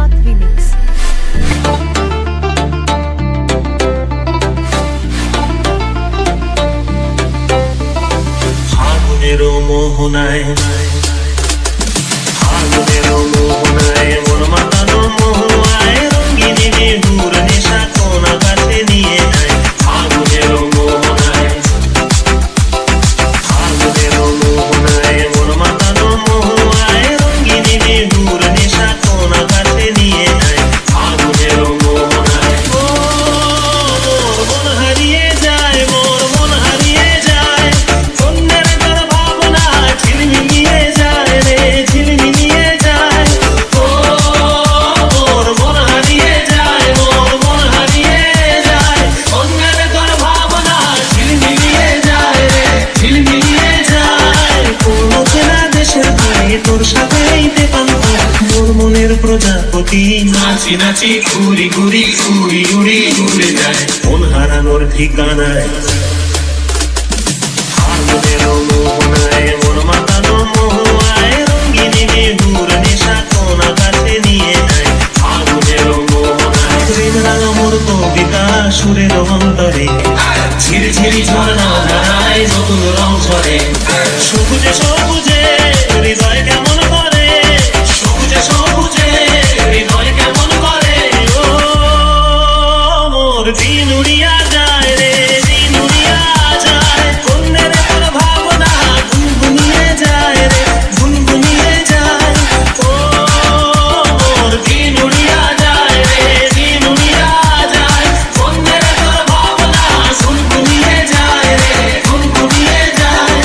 রাত রিমিক্স। ফাগুনের মোহনায় মন মাতানো মহুয়ায় রঙিনী বেহুর নেশা কোন আকাশে নিয়ে যায়। ফাগুনের মোহনায় মন মাতানো মহুয়ায় রঙিনী বেহুর নেশা কোন আকাশে নিয়ে যায়। ফাগুনের মোহনায় ও মোর মন হারিয়ে যায়, মোর মন হারিয়ে যায়। অন্যের তোর ভাবনা ঝিলমিলিয়ে যায় রে, ঝিলমিলিয়ে যায়। ও মোর মন হারিয়ে যায়, মোর মন হারিয়ে যায়। অন্যের তোর ভাবনা ঝিলমিলিয়ে যায় রে, ঝিলমিলিয়ে যায়। কোন চেনা দেশের ভাই তোর সাথে এইতে পান্ত, মোর মনের প্রজাপতি নাচি নাচি ঘুরি ঘুরি উড়ি উড়ি উড়ে যায় মন হারানোর ঠিকানায়। ফাগুনের মোহনায় মন মাতানো মহুয়ায় রঙিনী বেহুর নেশা কোন আকাশে নিয়ে যায়। ফাগুনের মোহনায় ঋণ রাঙা মোর কবিতা সুরের অন্তরে ঝিরঝিরি ঝর্ণা ধারায় নতুন রং ঝরে। সবুজে সবুজে হৃদয় কেমন করে, সবুজে সবুজে হৃদয় কেমন করে। ও মোর দিন উড়িয়া যায় রে, দিন উড়িয়া যায়। অন্যের তোর ভাবনা গুনগুনিয়ে যায় রে, গুনগুনিয়ে যায়। ও মোর দিন উড়িয়া যায় রে, দিন উড়িয়া যায়। অন্যের তোর ভাবনা গুনগুনিয়ে যায় রে, গুনগুনিয়ে যায়।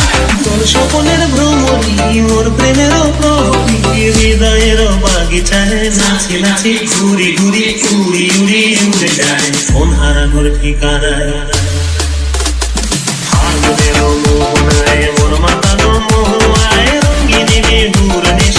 তোর স্বপনের ভ্রমণী মোর প্রেমেরও প্রহরী, হৃদয়ের বাগিচায় নাচি নাচি ঘুরি ঘুরি উড়ি উড়ি উড়ে যায় মন হারানোর ঠিকানায়। ফাগুনের মোহনায় মন মাতানো মহুয়ায় রঙিনী বেহুর নেশা